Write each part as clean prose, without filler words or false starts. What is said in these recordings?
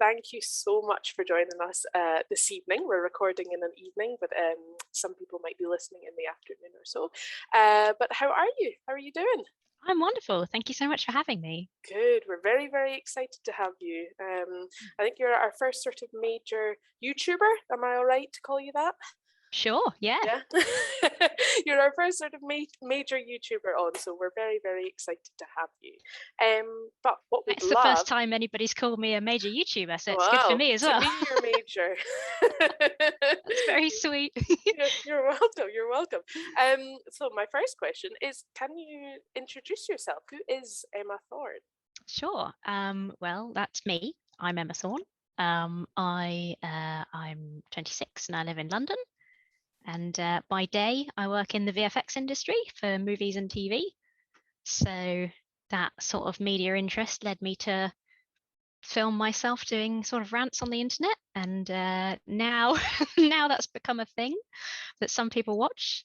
thank you so much for joining us this evening. We're recording in an evening, but some people might be listening in the afternoon or so. But how are you? How are you doing? I'm wonderful. Thank you so much for having me. Good. We're very, very excited to have you. I think you're our first sort of major YouTuber. Am I all right to call you that? Sure, yeah. Yeah. You're our first sort of major YouTuber on, so we're very, very excited to have you. But what we'd It's the first love, time anybody's called me a major YouTuber, so it's good for wow, me as to well. me you're major. That's very sweet. You're welcome. You're welcome. So my first question is, can you introduce yourself? Who is Emma Thorne? Sure. Well, that's me. I'm Emma Thorne. I'm 26 and I live in London. And by day, I work in the VFX industry for movies and TV. So that sort of media interest led me to film myself doing sort of rants on the internet, and now now that's become a thing that some people watch.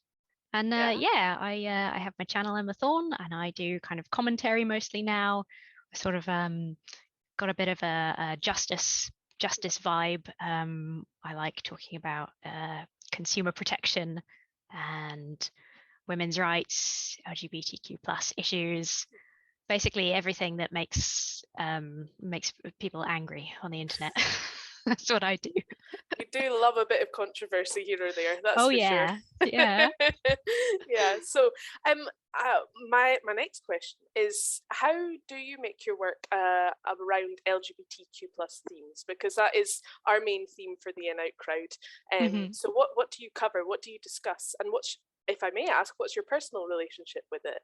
And Yeah. I have my channel Emma Thorne, and I do kind of commentary mostly now. I sort of got a bit of a justice vibe. I like talking about consumer protection and women's rights, LGBTQ plus issues, basically everything that makes people angry on the internet. That's what I do. You do love a bit of controversy here or there, that's Oh for sure. yeah, yeah. Yeah. So, um, my next question is, how do you make your work around LGBTQ plus themes? Because that is our main theme for the In Out crowd. Hmm. So what do you cover? What do you discuss? And what's, if I may ask, what's your personal relationship with it?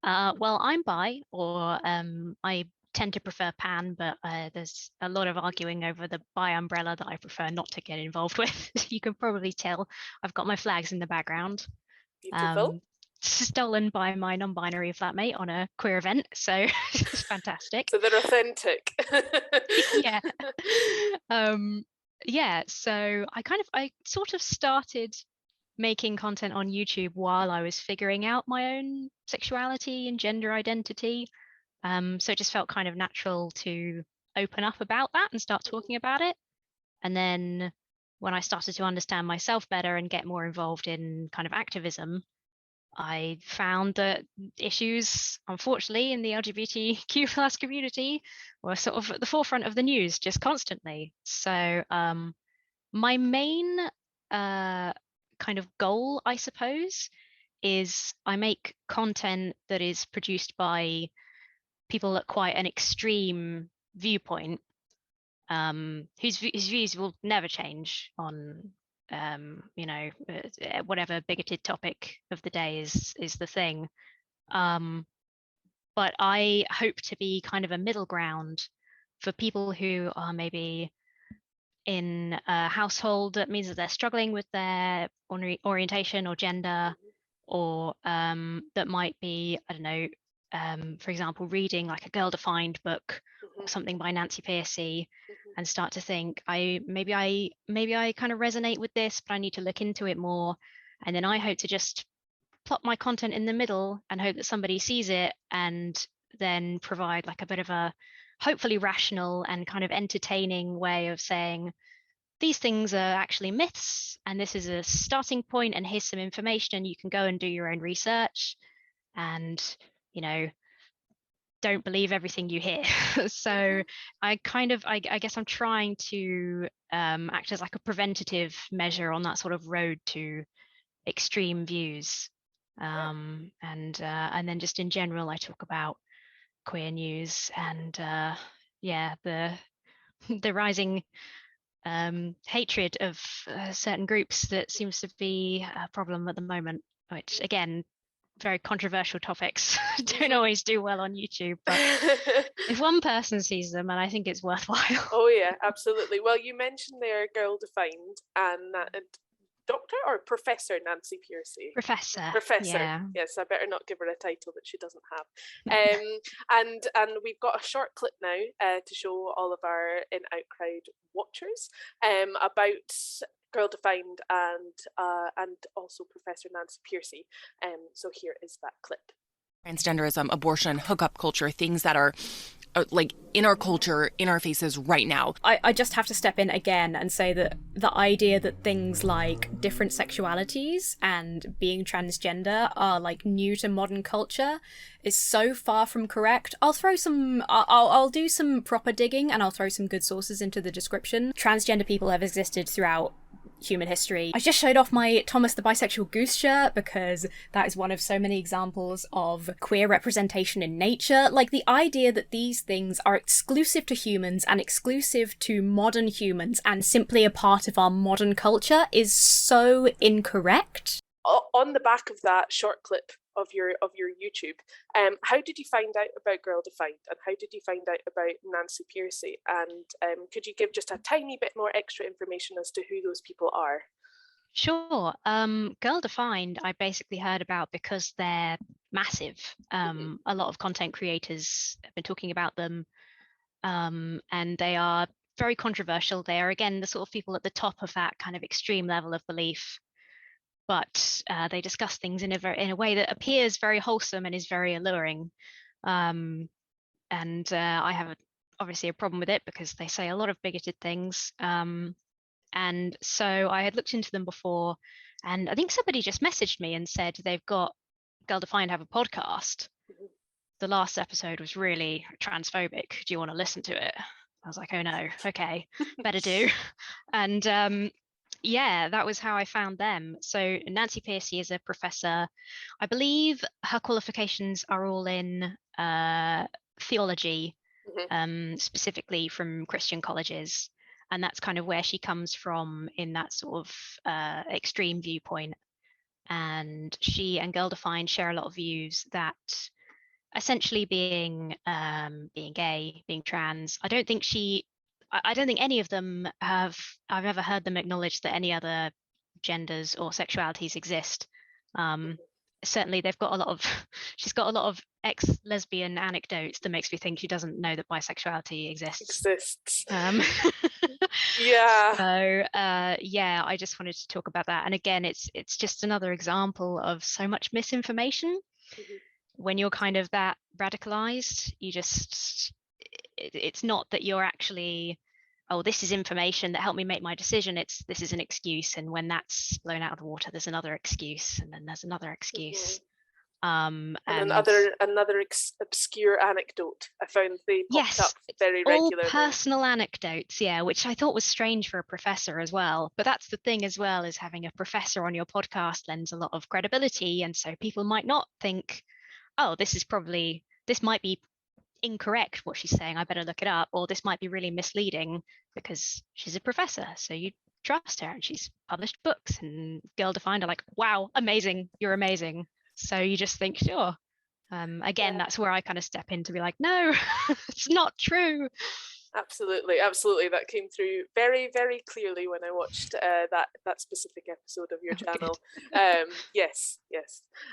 Well, I'm bi, or I tend to prefer pan, but there's a lot of arguing over the bi umbrella that I prefer not to get involved with. You can probably tell I've got my flags in the background, Beautiful. um, stolen by my non-binary flatmate on a queer event, so it's fantastic. So they're authentic. Yeah. Um, yeah, so I sort of started making content on YouTube while I was figuring out my own sexuality and gender identity. So it just felt kind of natural to open up about that and start talking about it. And then when I started to understand myself better and get more involved in kind of activism, I found that issues, unfortunately, in the LGBTQ plus community were sort of at the forefront of the news just constantly. So my main uh, kind of goal, I suppose, is I make content that is produced by people at quite an extreme viewpoint, whose views will never change on whatever bigoted topic of the day is the thing. Um, but I hope to be kind of a middle ground for people who are maybe in a household that means that they're struggling with their orientation or gender, or that might be, I don't know, for example, reading like a girl defined book or Mhm, something by Nancy Pearcey mhm, and start to think, I kind of resonate with this, but I need to look into it more. And then I hope to just plot my content in the middle and hope that somebody sees it and then provide like a bit of a hopefully rational and kind of entertaining way of saying these things are actually myths and this is a starting point and here's some information and you can go and do your own research and you know don't believe everything you hear. So mhm. I guess I'm trying to act as like a preventative measure on that sort of road to extreme views. Yeah. And then just in general I talk about queer news and yeah, the rising hatred of certain groups that seems to be a problem at the moment, which again, very controversial topics don't Mhm. always do well on YouTube. But if one person sees them, and I think it's worthwhile. Oh yeah, absolutely. Well, you mentioned there Girl Defined and Doctor or Professor Nancy Piercy. Professor, Professor. yeah. Yes, I better not give her a title that she doesn't have. And we've got a short clip now to show all of our In Out crowd watchers about Girl Defined and also Professor Nancy Piercy. So here is that clip. transgenderism, abortion, hookup culture, things that are like in our culture, in our faces right now. I just have to step in again and say that the idea that things like different sexualities and being transgender are like new to modern culture is so far from correct. I'll do some proper digging and I'll throw some good sources into the description. Transgender people have existed throughout human history. I just showed off my Thomas the Bisexual Goose shirt because that is one of so many examples of queer representation in nature. Like, the idea that these things are exclusive to humans and exclusive to modern humans and simply a part of our modern culture is so incorrect. On the back of that short clip of your YouTube, how did you find out about Girl Defined, and how did you find out about Nancy Pearcey? And could you give just a tiny bit more extra information as to who those people are? Sure. Girl Defined, I basically heard about because they're massive. A lot of content creators have been talking about them, and they are very controversial. They are, again, the sort of people at the top of that kind of extreme level of belief. But they discuss things in a way that appears very wholesome and is very alluring. And I have obviously a problem with it because they say a lot of bigoted things. And so I had looked into them before, and I think somebody just messaged me and said they've got Girl Defined have a podcast. The last episode was really transphobic. Do you want to listen to it? I was like, oh no, okay, better do. And yeah, that was how I found them. So Nancy Pearcey is a professor. I believe her qualifications are all in theology, specifically from Christian colleges. And that's kind of where she comes from in that sort of extreme viewpoint. And she and Girl Defined share a lot of views that essentially being gay, being trans, I don't think any of them I've ever heard them acknowledge that any other genders or sexualities exist. Certainly she's got a lot of ex-lesbian anecdotes that makes me think she doesn't know that bisexuality exists. Yeah. So yeah, I just wanted to talk about that. And again, it's just another example of so much misinformation. When you're kind of that radicalized, it's not that you're actually, oh, this is information that helped me make my decision. This is an excuse. And when that's blown out of the water, there's another excuse, and then there's another excuse. And another obscure anecdote. I found they popped up very regularly. All personal anecdotes, yeah, which I thought was strange for a professor as well. But that's the thing as well, is having a professor on your podcast lends a lot of credibility. And so people might not think, oh, this might be incorrect what she's saying, I better look it up, or this might be really misleading because she's a professor, so you trust her and she's published books. And Girl Defined are like, wow, amazing, you're amazing. So you just think, sure. Again, that's where I kind of step in to be like, no, it's not true. Absolutely. That came through very, very clearly when I watched that specific episode of your channel. Yes.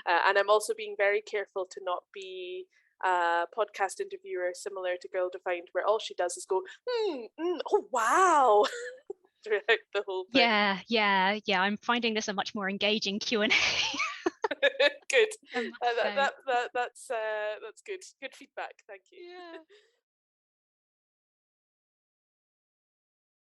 And I'm also being very careful to not be a podcast interviewer similar to Girl Defined, where all she does is go, oh wow, throughout the whole thing. Yeah. I'm finding this a much more engaging Q&A. Good. That's good. Good feedback. Thank you. Yeah.